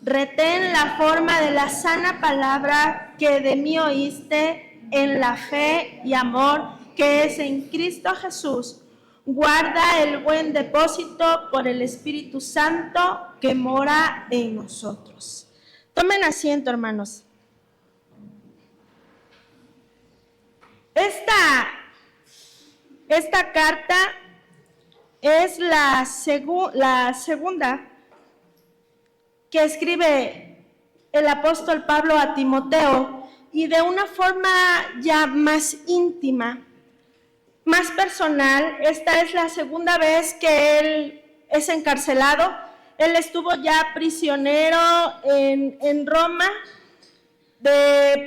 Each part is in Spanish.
Retén la forma de la sana palabra que de mí oíste en la fe y amor que es en Cristo Jesús. Guarda el buen depósito por el Espíritu Santo que mora en nosotros. Tomen asiento, hermanos. Esta carta es la segunda que escribe el apóstol Pablo a Timoteo, y de una forma ya más íntima, más personal. Esta es la segunda vez que él es encarcelado. Él estuvo ya prisionero en Roma,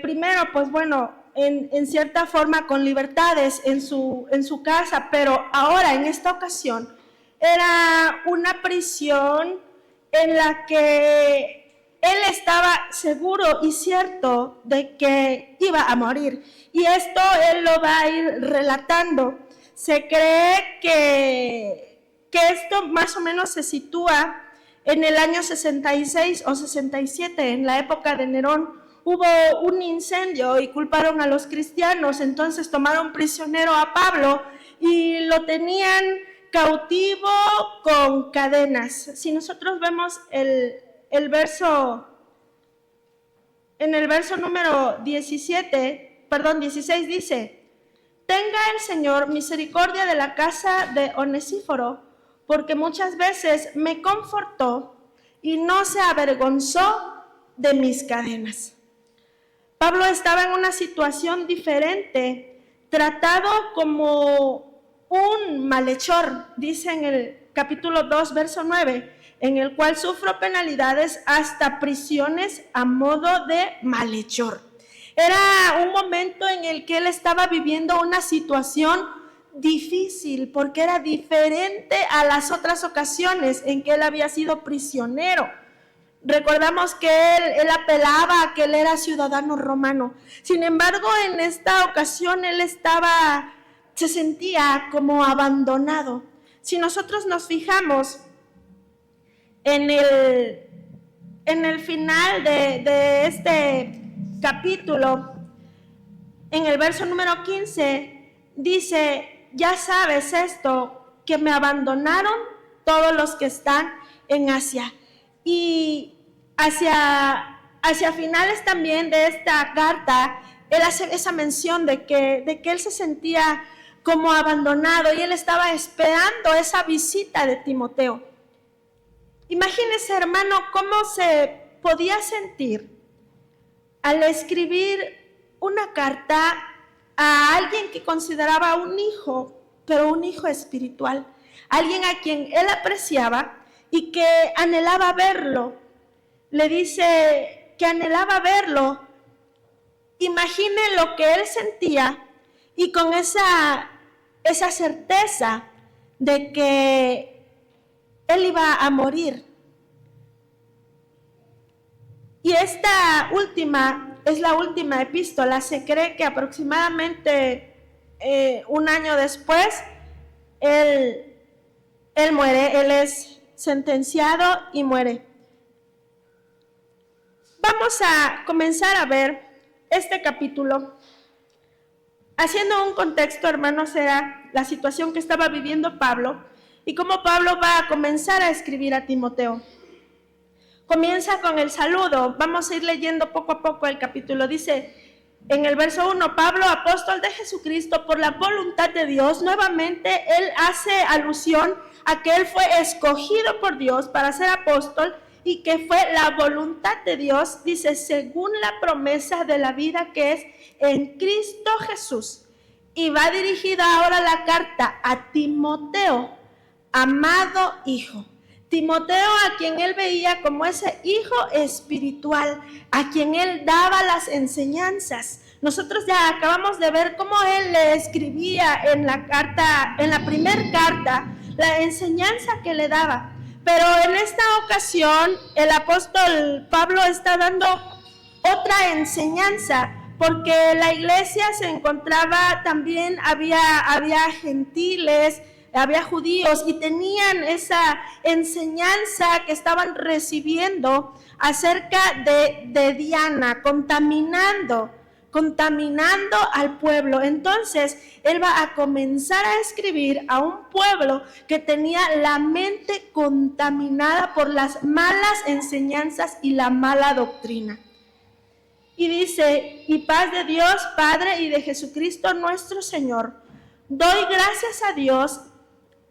primero, pues bueno, en cierta forma con libertades en su casa, pero ahora en esta ocasión era una prisión en la que él estaba seguro y cierto de que iba a morir. Y esto él lo va a ir relatando. Se cree que esto más o menos se sitúa en el año 66 o 67, en la época de Nerón. Hubo un incendio y culparon a los cristianos, entonces tomaron prisionero a Pablo y lo tenían cautivo con cadenas. Si nosotros vemos el verso, en el verso número 16 dice: tenga el Señor misericordia de la casa de Onesíforo, porque muchas veces me confortó y no se avergonzó de mis cadenas. Pablo estaba en una situación diferente, tratado como un malhechor, dice en el capítulo 2, verso 9, en el cual sufro penalidades hasta prisiones a modo de malhechor. Era un momento en el que él estaba viviendo una situación difícil, porque era diferente a las otras ocasiones en que él había sido prisionero. Recordamos que él apelaba a que él era ciudadano romano. Sin embargo, en esta ocasión él se sentía como abandonado. Si nosotros nos fijamos en el final de este capítulo, en el verso número 15, dice: ya sabes esto, que me abandonaron todos los que están en Asia. Y hacia finales también de esta carta, él hace esa mención de que él se sentía como abandonado y él estaba esperando esa visita de Timoteo. Imagínese, hermano, cómo se podía sentir al escribir una carta a alguien que consideraba un hijo, pero un hijo espiritual, alguien a quien él apreciaba y que anhelaba verlo. Le dice que anhelaba verlo. Imagine lo que él sentía, y con esa certeza de que él iba a morir. Y esta última es la última epístola. Se cree que aproximadamente un año después él muere. Él es sentenciado y muere. Vamos a comenzar a ver este capítulo. Haciendo un contexto, hermanos, era la situación que estaba viviendo Pablo y cómo Pablo va a comenzar a escribir a Timoteo. Comienza con el saludo. Vamos a ir leyendo poco a poco el capítulo. Dice en el verso 1: Pablo, apóstol de Jesucristo por la voluntad de Dios. Nuevamente él hace alusión a que él fue escogido por Dios para ser apóstol y que fue la voluntad de Dios, dice, según la promesa de la vida que es en Cristo Jesús. Y va dirigida ahora la carta a Timoteo, amado hijo. Timoteo, a quien él veía como ese hijo espiritual, a quien él daba las enseñanzas. Nosotros ya acabamos de ver cómo él le escribía en la primera carta, la enseñanza que le daba. Pero en esta ocasión el apóstol Pablo está dando otra enseñanza, porque la iglesia se encontraba también, había gentiles, había judíos y tenían esa enseñanza que estaban recibiendo acerca de Diana, contaminando al pueblo. Entonces, él va a comenzar a escribir a un pueblo que tenía la mente contaminada por las malas enseñanzas y la mala doctrina. Y dice: y paz de Dios Padre y de Jesucristo nuestro Señor. Doy gracias a Dios,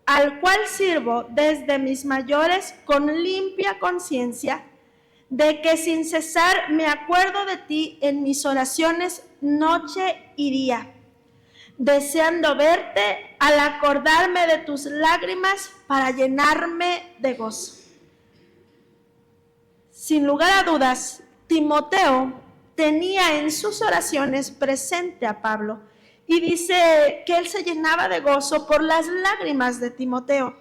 al cual sirvo desde mis mayores con limpia conciencia, de que sin cesar me acuerdo de ti en mis oraciones noche y día, deseando verte al acordarme de tus lágrimas para llenarme de gozo. Sin lugar a dudas, Timoteo tenía en sus oraciones presente a Pablo, y dice que él se llenaba de gozo por las lágrimas de Timoteo,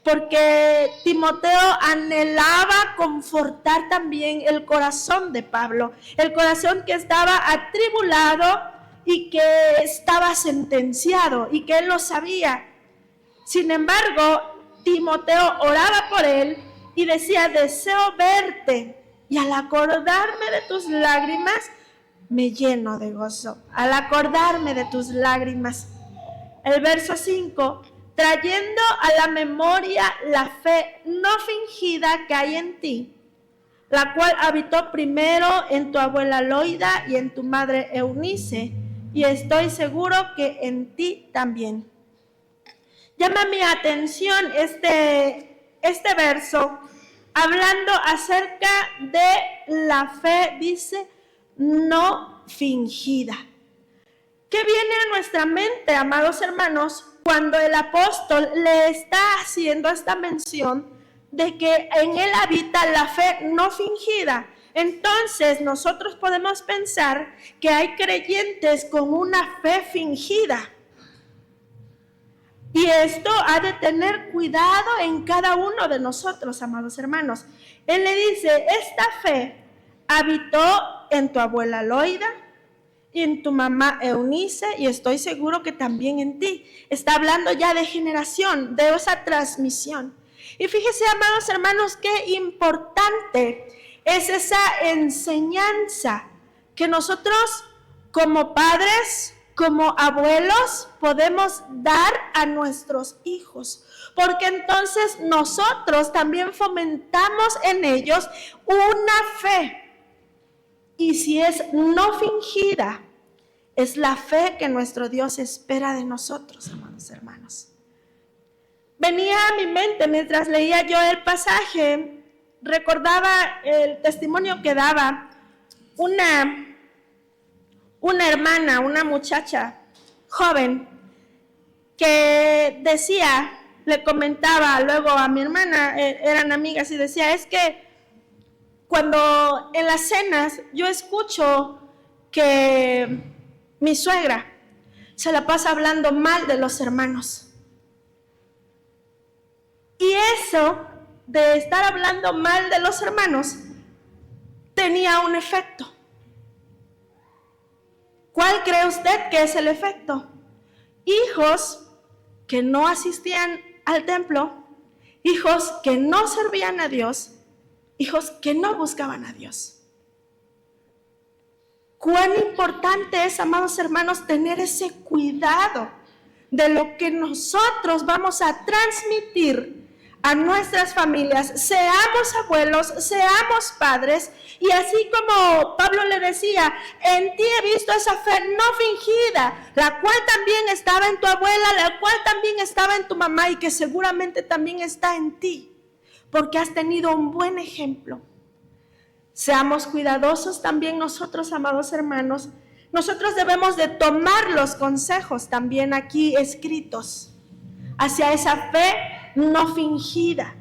porque Timoteo anhelaba confortar también el corazón de Pablo, el corazón que estaba atribulado y que estaba sentenciado, y que él lo sabía. Sin embargo, Timoteo oraba por él y decía: deseo verte, y al acordarme de tus lágrimas, me lleno de gozo. Al acordarme de tus lágrimas. El verso 5, trayendo a la memoria la fe no fingida que hay en ti, la cual habitó primero en tu abuela Loida y en tu madre Eunice, y estoy seguro que en ti también. Llama mi atención este verso, hablando acerca de la fe, dice, no fingida. ¿Qué viene a nuestra mente, amados hermanos, cuando el apóstol le está haciendo esta mención de que en él habita la fe no fingida? Entonces nosotros podemos pensar que hay creyentes con una fe fingida. Y esto ha de tener cuidado en cada uno de nosotros, amados hermanos. Él le dice: esta fe habitó en tu abuela Loida y en tu mamá Eunice, y estoy seguro que también en ti. Está hablando ya de generación, de esa transmisión. Y fíjese, amados hermanos, qué importante es esa enseñanza que nosotros como padres, como abuelos, podemos dar a nuestros hijos, porque entonces nosotros también fomentamos en ellos una fe. Y si es no fingida, es la fe que nuestro Dios espera de nosotros, amados hermanos. Venía a mi mente mientras leía yo el pasaje, recordaba el testimonio que daba una hermana, una muchacha joven, que decía, le comentaba luego a mi hermana, eran amigas, y decía: es que cuando en las cenas yo escucho que mi suegra se la pasa hablando mal de los hermanos. Y eso de estar hablando mal de los hermanos tenía un efecto. ¿Cuál cree usted que es el efecto? Hijos que no asistían al templo, hijos que no servían a Dios, hijos que no buscaban a Dios. Cuán importante es, amados hermanos, tener ese cuidado de lo que nosotros vamos a transmitir a nuestras familias, seamos abuelos, seamos padres, y así como Pablo le decía: en ti he visto esa fe no fingida, la cual también estaba en tu abuela, la cual también estaba en tu mamá, y que seguramente también está en ti, porque has tenido un buen ejemplo. Seamos cuidadosos también nosotros, amados hermanos. Nosotros debemos de tomar los consejos también aquí escritos hacia esa fe no fingida,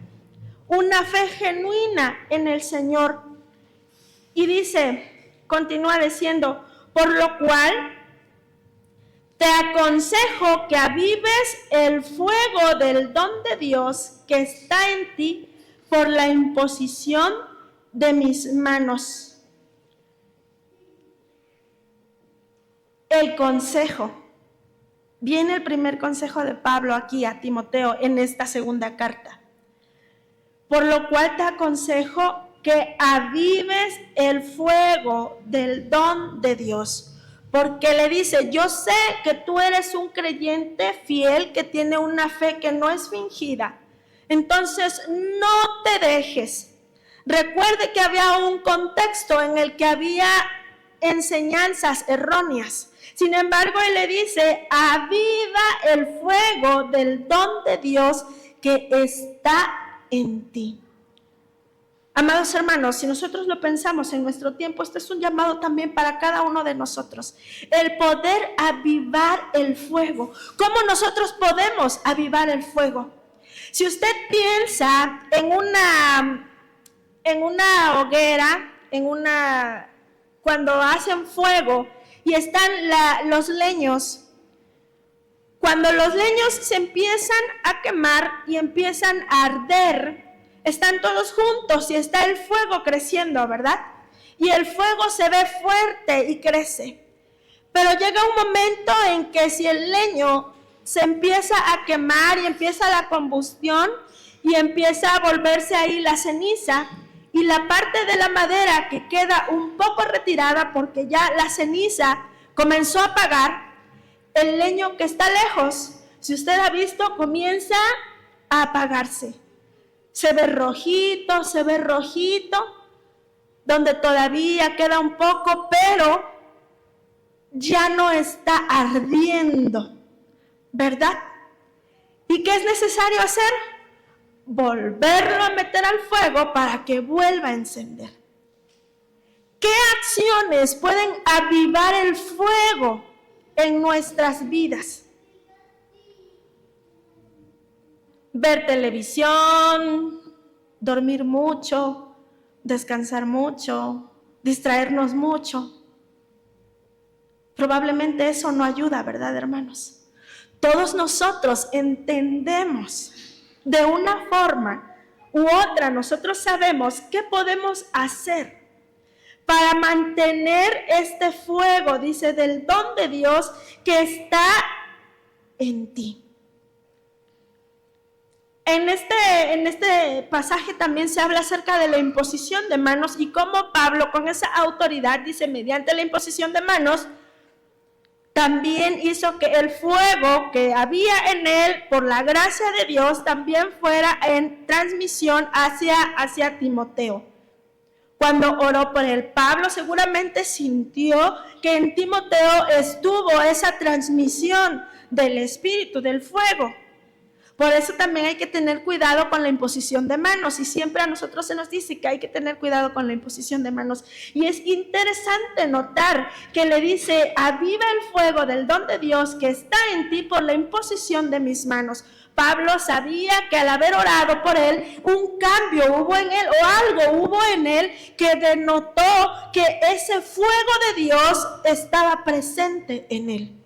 una fe genuina en el Señor. Y dice, continúa diciendo: por lo cual te aconsejo que avives el fuego del don de Dios que está en ti por la imposición de mis manos. El consejo. viene el primer consejo de Pablo aquí a Timoteo en esta segunda carta. Por lo cual te aconsejo que avives el fuego del don de Dios. Porque le dice, yo sé que tú eres un creyente fiel que tiene una fe que no es fingida. Entonces no te dejes. Recuerde que había un contexto en el que había enseñanzas erróneas. Sin embargo, él le dice, aviva el fuego del don de Dios que está en ti. Amados hermanos, si nosotros lo pensamos en nuestro tiempo, este es un llamado también para cada uno de nosotros. El poder avivar el fuego. ¿Cómo nosotros podemos avivar el fuego? Si usted piensa en una hoguera, cuando hacen fuego y están los leños, cuando los leños se empiezan a quemar y empiezan a arder, están todos juntos y está el fuego creciendo, ¿verdad? Y el fuego se ve fuerte y crece. Pero llega un momento en que si el leño se empieza a quemar y empieza la combustión y empieza a volverse ahí la ceniza, y la parte de la madera que queda un poco retirada porque ya la ceniza comenzó a apagar, el leño que está lejos, si usted ha visto, comienza a apagarse. Se ve rojito, donde todavía queda un poco, pero ya no está ardiendo, ¿verdad? ¿Y qué es necesario hacer? Volverlo a meter al fuego para que vuelva a encender. ¿Qué acciones pueden avivar el fuego en nuestras vidas? Ver televisión, dormir mucho, descansar mucho, distraernos mucho. Probablemente eso no ayuda, ¿verdad, hermanos? Todos nosotros entendemos de una forma u otra, nosotros sabemos qué podemos hacer para mantener este fuego, dice, del don de Dios que está en ti. En este pasaje también se habla acerca de la imposición de manos y cómo Pablo con esa autoridad, dice, mediante la imposición de manos, también hizo que el fuego que había en él, por la gracia de Dios, también fuera en transmisión hacia Timoteo. Cuando oró por él, Pablo seguramente sintió que en Timoteo estuvo esa transmisión del Espíritu, del fuego. Por eso también hay que tener cuidado con la imposición de manos, y siempre a nosotros se nos dice que hay que tener cuidado con la imposición de manos. Y es interesante notar que le dice, aviva el fuego del don de Dios que está en ti por la imposición de mis manos. Pablo sabía que al haber orado por él, un cambio hubo en él, o algo hubo en él que denotó que ese fuego de Dios estaba presente en él.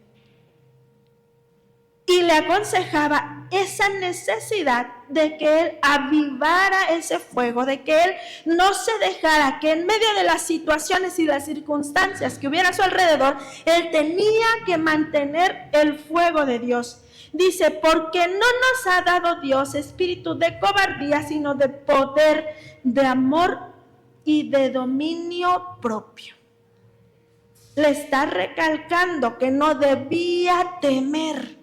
Y le aconsejaba esa necesidad de que él avivara ese fuego, de que él no se dejara, que en medio de las situaciones y las circunstancias que hubiera a su alrededor, él tenía que mantener el fuego de Dios. Dice, porque no nos ha dado Dios espíritu de cobardía, sino de poder, de amor y de dominio propio. Le está recalcando que no debía temer.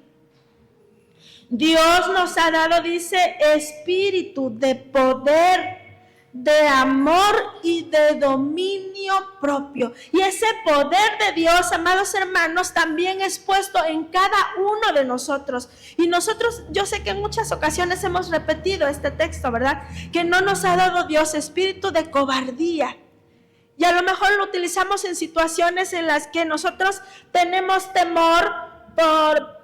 Dios nos ha dado, dice, espíritu de poder, de amor y de dominio propio. Y ese poder de Dios, amados hermanos, también es puesto en cada uno de nosotros. Y nosotros, yo sé que en muchas ocasiones hemos repetido este texto, ¿verdad? Que no nos ha dado Dios espíritu de cobardía. Y a lo mejor lo utilizamos en situaciones en las que nosotros tenemos temor por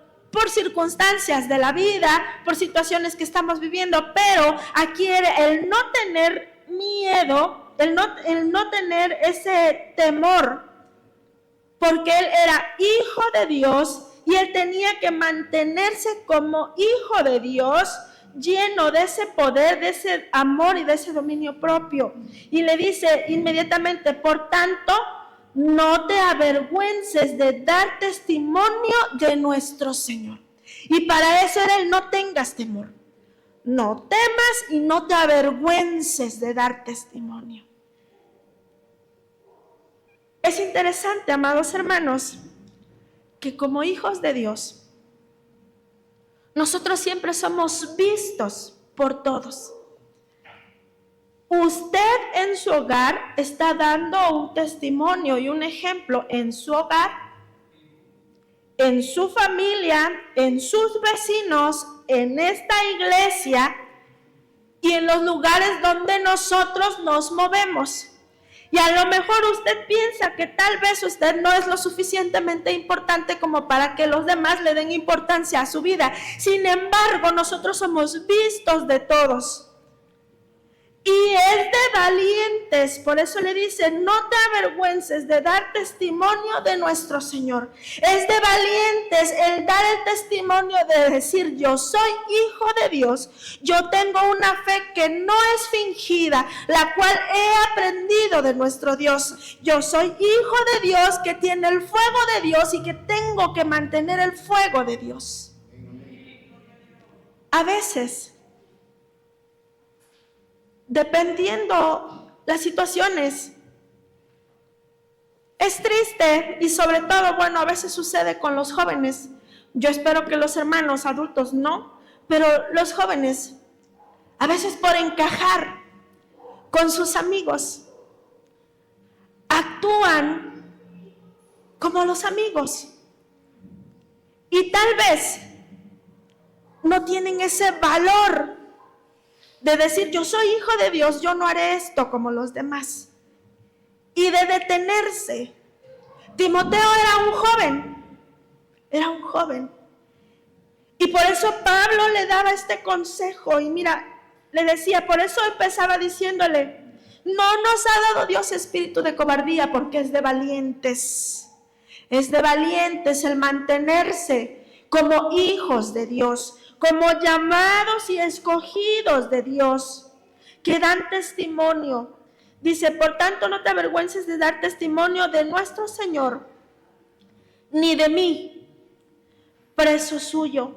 circunstancias de la vida, por situaciones que estamos viviendo, pero aquí el no tener miedo, el no tener ese temor, porque él era hijo de Dios y él tenía que mantenerse como hijo de Dios, lleno de ese poder, de ese amor y de ese dominio propio. Y le dice inmediatamente, por tanto, no te avergüences de dar testimonio de nuestro Señor. Y para eso era el no tengas temor. No temas y no te avergüences de dar testimonio. Es interesante, amados hermanos, que como hijos de Dios, nosotros siempre somos vistos por todos. Usted en su hogar está dando un testimonio y un ejemplo en su hogar, en su familia, en sus vecinos, en esta iglesia y en los lugares donde nosotros nos movemos. Y a lo mejor usted piensa que tal vez usted no es lo suficientemente importante como para que los demás le den importancia a su vida. Sin embargo, nosotros somos vistos de todos. Y es de valientes, por eso le dice, no te avergüences de dar testimonio de nuestro Señor. Es de valientes el dar el testimonio de decir, yo soy hijo de Dios, yo tengo una fe que no es fingida, la cual he aprendido de nuestro Dios. Yo soy hijo de Dios que tiene el fuego de Dios y que tengo que mantener el fuego de Dios. A veces, dependiendo las situaciones, es triste y sobre todo, bueno, a veces sucede con los jóvenes. Yo espero que los hermanos adultos no, pero los jóvenes, a veces por encajar con sus amigos, actúan como los amigos y tal vez no tienen ese valor de decir, yo soy hijo de Dios, yo no haré esto como los demás. Y de detenerse. Timoteo era un joven. Y por eso Pablo le daba este consejo. Y mira, le decía, por eso empezaba diciéndole, no nos ha dado Dios espíritu de cobardía, porque es de valientes. Es de valientes el mantenerse como hijos de Dios, como llamados y escogidos de Dios, que dan testimonio. Dice, por tanto, no te avergüences de dar testimonio de nuestro Señor, ni de mí, preso suyo.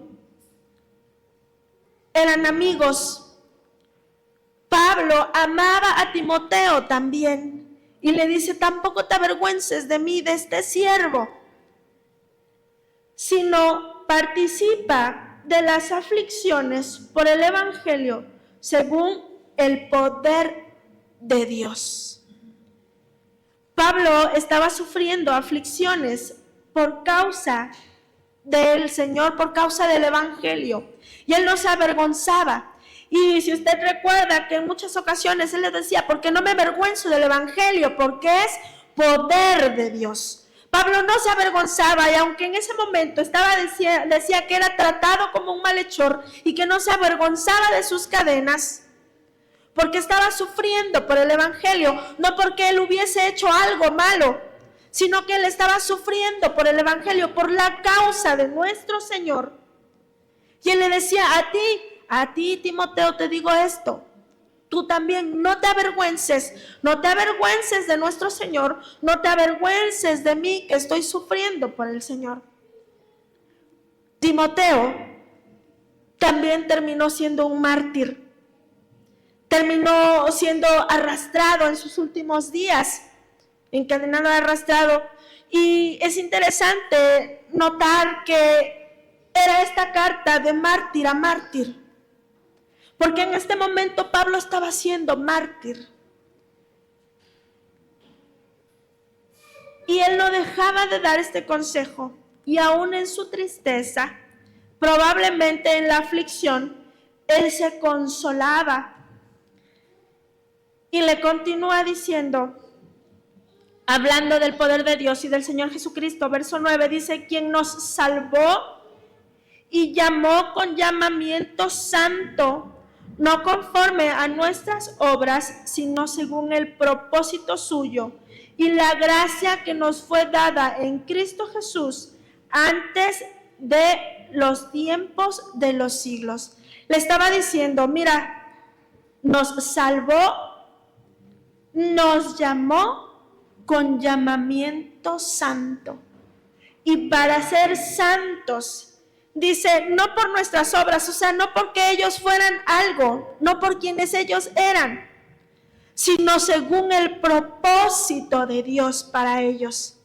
Eran amigos. Pablo amaba a Timoteo también, y le dice, tampoco te avergüences de mí, de este siervo, sino participa de las aflicciones por el Evangelio según el poder de Dios. Pablo estaba sufriendo aflicciones por causa del Señor, por causa del Evangelio, y él no se avergonzaba. Y si usted recuerda que en muchas ocasiones él le decía, porque no me avergüenzo del Evangelio, porque es poder de Dios. Pablo no se avergonzaba, y aunque en ese momento decía que era tratado como un malhechor y que no se avergonzaba de sus cadenas, porque estaba sufriendo por el Evangelio, no porque él hubiese hecho algo malo, sino que él estaba sufriendo por el Evangelio, por la causa de nuestro Señor. Y él le decía, a ti Timoteo te digo esto, tú también no te avergüences de nuestro Señor, no te avergüences de mí que estoy sufriendo por el Señor. Timoteo también terminó siendo un mártir, terminó siendo arrastrado en sus últimos días, encadenado, arrastrado, y es interesante notar que era esta carta de mártir a mártir. Porque en este momento Pablo estaba siendo mártir. Y él no dejaba de dar este consejo. Y aún en su tristeza, probablemente en la aflicción, él se consolaba. Y le continúa diciendo, hablando del poder de Dios y del Señor Jesucristo, verso 9, dice, quien nos salvó y llamó con llamamiento santo, no conforme a nuestras obras, sino según el propósito suyo y la gracia que nos fue dada en Cristo Jesús antes de los tiempos de los siglos. Le estaba diciendo, mira, nos salvó, nos llamó con llamamiento santo. Y para ser santos, dice, no por nuestras obras, o sea, no porque ellos fueran algo, no por quienes ellos eran, sino según el propósito de Dios para ellos.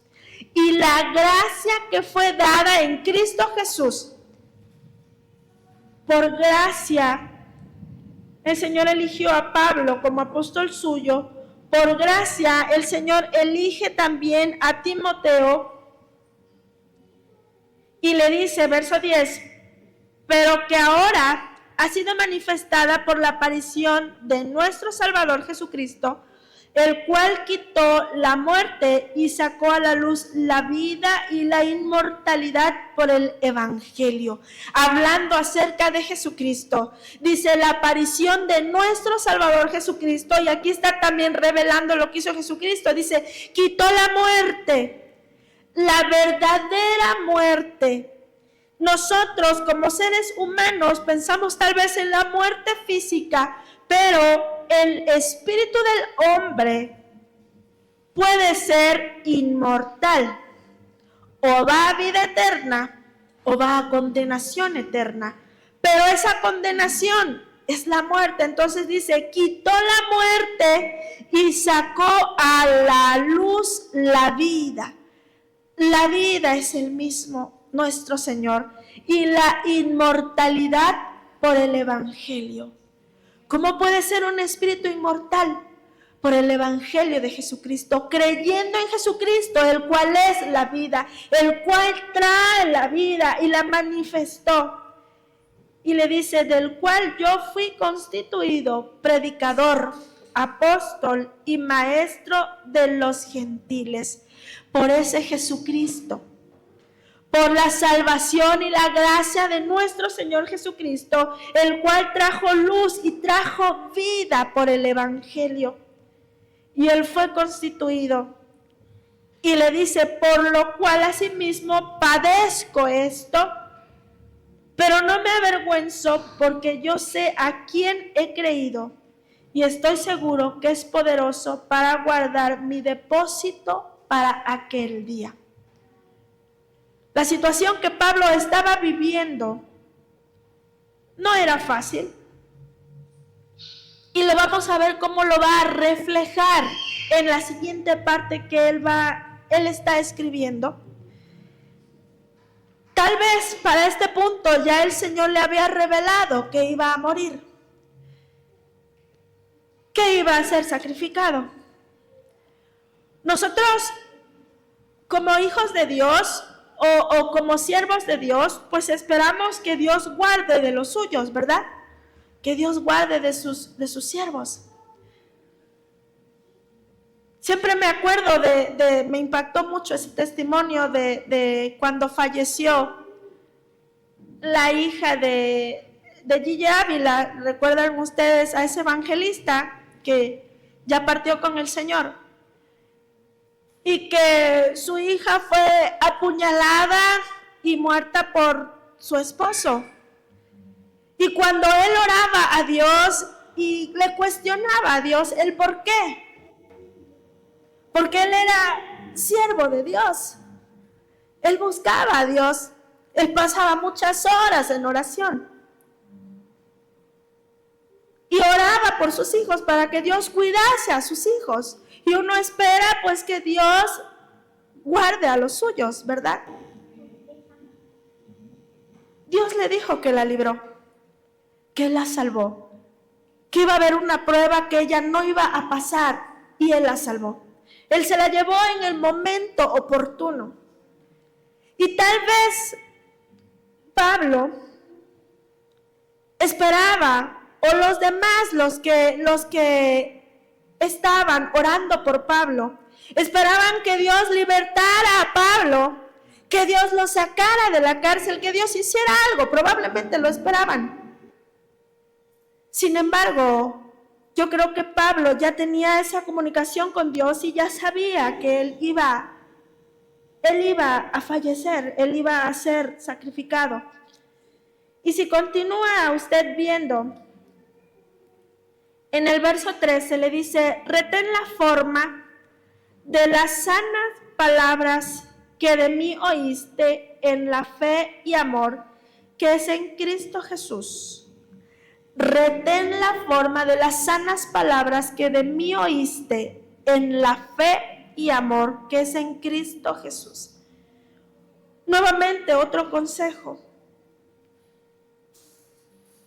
Y la gracia que fue dada en Cristo Jesús. Por gracia, el Señor eligió a Pablo como apóstol suyo. Por gracia, el Señor elige también a Timoteo. Y le dice, verso 10, pero que ahora ha sido manifestada por la aparición de nuestro Salvador Jesucristo, el cual quitó la muerte y sacó a la luz la vida y la inmortalidad por el Evangelio. Hablando acerca de Jesucristo, dice la aparición de nuestro Salvador Jesucristo, y aquí está también revelando lo que hizo Jesucristo. Dice, quitó la muerte, la verdadera muerte. Nosotros como seres humanos pensamos tal vez en la muerte física, pero el espíritu del hombre puede ser inmortal. O va a vida eterna o va a condenación eterna. Pero esa condenación es la muerte. Entonces dice, quitó la muerte y sacó a la luz la vida. La vida es el mismo nuestro Señor y la inmortalidad por el Evangelio. ¿Cómo puede ser un espíritu inmortal? Por el Evangelio de Jesucristo, creyendo en Jesucristo, el cual es la vida, el cual trae la vida y la manifestó. Y le dice, del cual yo fui constituido predicador, apóstol y maestro de los gentiles. Por ese Jesucristo, por la salvación y la gracia de nuestro Señor Jesucristo, el cual trajo luz y trajo vida por el Evangelio. Y él fue constituido. Y le dice, por lo cual asimismo padezco esto, pero no me avergüenzo, porque yo sé a quién he creído y estoy seguro que es poderoso para guardar mi depósito para aquel día. La situación que Pablo estaba viviendo no era fácil. Y lo vamos a ver cómo lo va a reflejar en la siguiente parte que él está escribiendo. Tal vez para este punto ya el Señor le había revelado que iba a morir, que iba a ser sacrificado. Nosotros, como hijos de Dios o como siervos de Dios, pues esperamos que Dios guarde de los suyos, ¿verdad? Que Dios guarde de sus siervos. Siempre me acuerdo me impactó mucho ese testimonio de cuando falleció la hija de Gigi Ávila. ¿Recuerdan ustedes a ese evangelista que ya partió con el Señor? Y que su hija fue apuñalada y muerta por su esposo. Y cuando él oraba a Dios y le cuestionaba a Dios el por qué, porque él era siervo de Dios, él buscaba a Dios, él pasaba muchas horas en oración y oraba por sus hijos para que Dios cuidase a sus hijos. Y uno espera pues que Dios guarde a los suyos, ¿verdad? Dios le dijo que la libró, que la salvó, que iba a haber una prueba que ella no iba a pasar, y él la salvó. Él se la llevó en el momento oportuno. Y tal vez Pablo esperaba, o los demás, los que estaban orando por Pablo, esperaban que Dios libertara a Pablo, que Dios lo sacara de la cárcel, que Dios hiciera algo. Probablemente lo esperaban. Sin embargo, yo creo que Pablo ya tenía esa comunicación con Dios y ya sabía que él iba a fallecer, él iba a ser sacrificado. Y si continúa usted viendo, en el verso 13 le dice, retén la forma de las sanas palabras que de mí oíste en la fe y amor que es en Cristo Jesús. Retén la forma de las sanas palabras que de mí oíste en la fe y amor que es en Cristo Jesús. Nuevamente, otro consejo.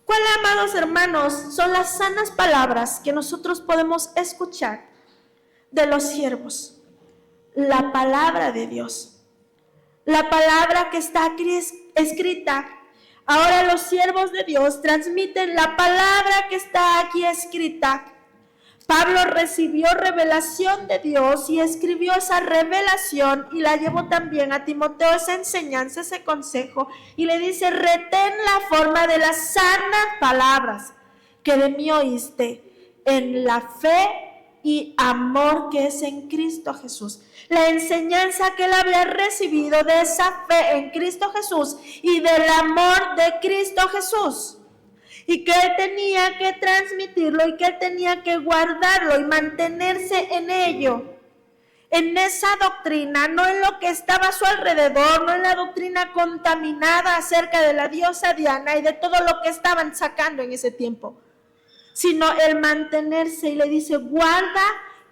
¿Cuáles, amados hermanos, son las sanas palabras que nosotros podemos escuchar de los siervos? La palabra de Dios. La palabra que está aquí escrita. Ahora los siervos de Dios transmiten la palabra que está aquí escrita. Pablo recibió revelación de Dios y escribió esa revelación y la llevó también a Timoteo, esa enseñanza, ese consejo, y le dice: retén la forma de las sanas palabras que de mí oíste en la fe y amor que es en Cristo Jesús. La enseñanza que él había recibido de esa fe en Cristo Jesús y del amor de Cristo Jesús. Y que él tenía que transmitirlo y que él tenía que guardarlo y mantenerse en ello, en esa doctrina, no en lo que estaba a su alrededor, no en la doctrina contaminada acerca de la diosa Diana y de todo lo que estaban sacando en ese tiempo, sino el mantenerse. Y le dice: guarda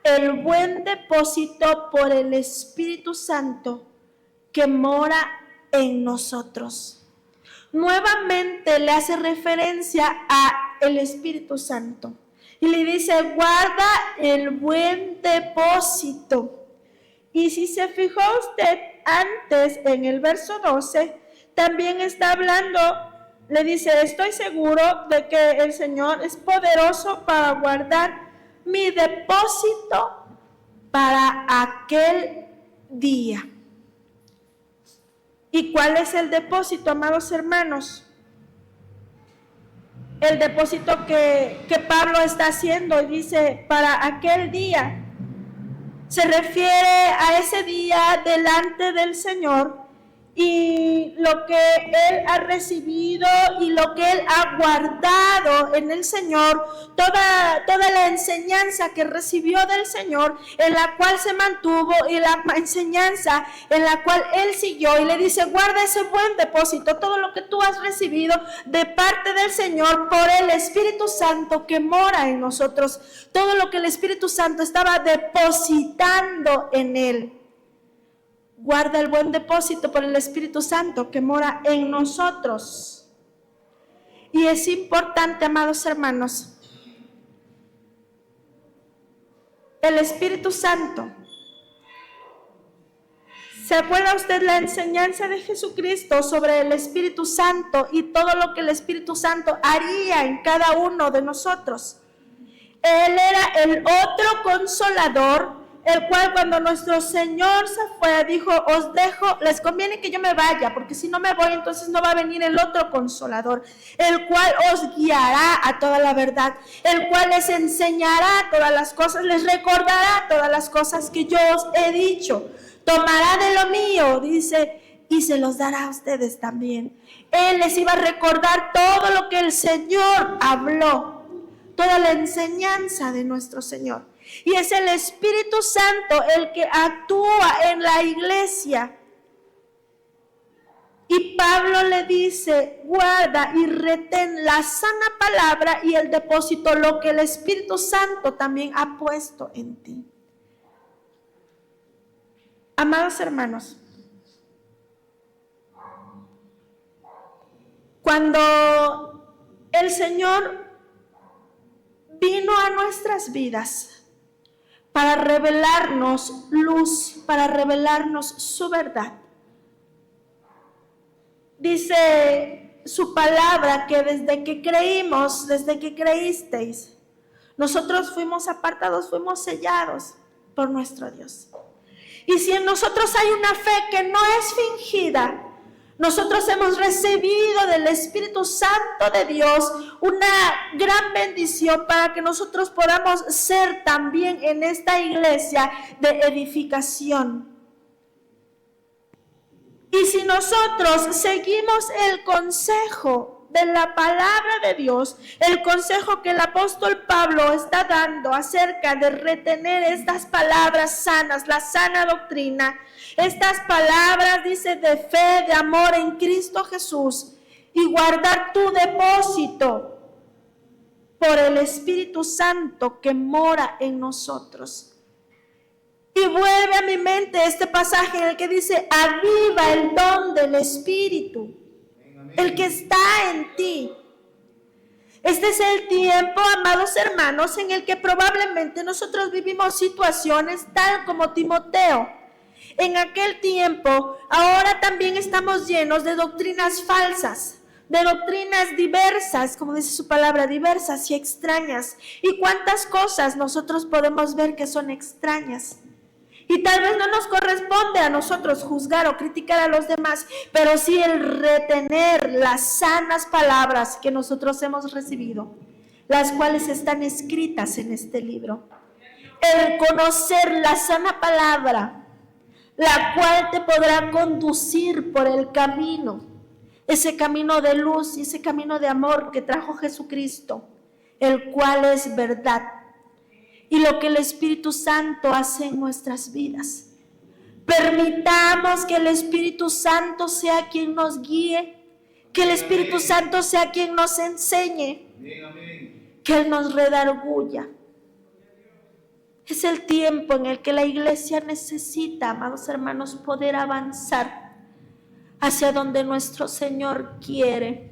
el buen depósito por el Espíritu Santo que mora en nosotros. Nuevamente le hace referencia a el Espíritu Santo y le dice: guarda el buen depósito. Y si se fijó usted antes en el verso 12, también está hablando, le dice: estoy seguro de que el Señor es poderoso para guardar mi depósito para aquel día. ¿Y cuál es el depósito, amados hermanos? El depósito que Pablo está haciendo, dice: para aquel día. Se refiere a ese día delante del Señor y lo que él ha recibido y lo que él ha guardado en el Señor, toda la enseñanza que recibió del Señor, en la cual se mantuvo, y la enseñanza en la cual él siguió, y le dice: guarda ese buen depósito, todo lo que tú has recibido de parte del Señor por el Espíritu Santo que mora en nosotros, todo lo que el Espíritu Santo estaba depositando en él. Guarda el buen depósito por el Espíritu Santo que mora en nosotros. Y es importante, amados hermanos, el Espíritu Santo. ¿Se acuerda usted la enseñanza de Jesucristo sobre el Espíritu Santo y todo lo que el Espíritu Santo haría en cada uno de nosotros? Él era el otro consolador, el cual cuando nuestro Señor se fue, dijo: os dejo, les conviene que yo me vaya, porque si no me voy, entonces no va a venir el otro consolador, el cual os guiará a toda la verdad, el cual les enseñará todas las cosas, les recordará todas las cosas que yo os he dicho. Tomará de lo mío, dice, y se los dará a ustedes también. Él les iba a recordar todo lo que el Señor habló, toda la enseñanza de nuestro Señor. Y es el Espíritu Santo el que actúa en la iglesia. Y Pablo le dice: guarda y retén la sana palabra y el depósito, lo que el Espíritu Santo también ha puesto en ti. Amados hermanos, cuando el Señor vino a nuestras vidas para revelarnos luz, para revelarnos su verdad, dice su palabra que desde que creímos, desde que creísteis, nosotros fuimos apartados, fuimos sellados por nuestro Dios. Y si en nosotros hay una fe que no es fingida, nosotros hemos recibido del Espíritu Santo de Dios una gran bendición para que nosotros podamos ser también en esta iglesia de edificación. Y si nosotros seguimos el consejo de la palabra de Dios, el consejo que el apóstol Pablo está dando acerca de retener estas palabras sanas, la sana doctrina, estas palabras, dice, de fe, de amor en Cristo Jesús, y guardar tu depósito por el Espíritu Santo que mora en nosotros. Y vuelve a mi mente este pasaje en el que dice, aviva el don del Espíritu, el que está en ti. Este es el tiempo, amados hermanos, en el que probablemente nosotros vivimos situaciones tal como Timoteo. En aquel tiempo, ahora también estamos llenos de doctrinas falsas, de doctrinas diversas, como dice su palabra, diversas y extrañas. Y cuántas cosas nosotros podemos ver que son extrañas. Y tal vez no nos corresponde a nosotros juzgar o criticar a los demás, pero sí el retener las sanas palabras que nosotros hemos recibido, las cuales están escritas en este libro. El conocer la sana palabra, la cual te podrá conducir por el camino, ese camino de luz y ese camino de amor que trajo Jesucristo, el cual es verdad. Y lo que el Espíritu Santo hace en nuestras vidas. Permitamos que el Espíritu Santo sea quien nos guíe, que el Espíritu Santo sea quien nos enseñe, que Él nos redarguya. Es el tiempo en el que la iglesia necesita, amados hermanos, poder avanzar hacia donde nuestro Señor quiere.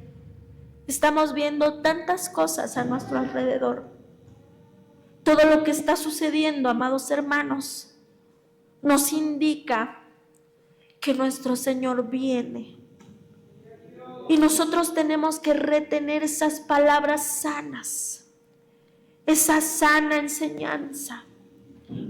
Estamos viendo tantas cosas a nuestro alrededor. Todo lo que está sucediendo, amados hermanos, nos indica que nuestro Señor viene. Y nosotros tenemos que retener esas palabras sanas, esa sana enseñanza.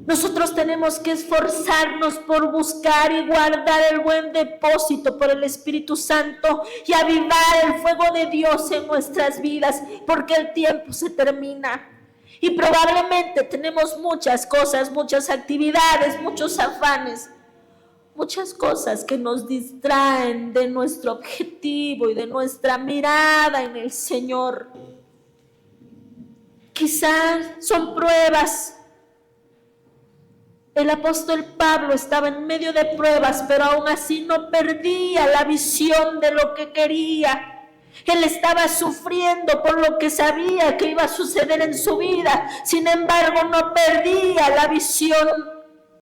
Nosotros tenemos que esforzarnos por buscar y guardar el buen depósito por el Espíritu Santo y avivar el fuego de Dios en nuestras vidas, porque el tiempo se termina. Y probablemente tenemos muchas cosas, muchas actividades, muchos afanes, muchas cosas que nos distraen de nuestro objetivo y de nuestra mirada en el Señor. Quizás son pruebas. El apóstol Pablo estaba en medio de pruebas, pero aún así no perdía la visión de lo que quería. Él estaba sufriendo por lo que sabía que iba a suceder en su vida. Sin embargo, no perdía la visión.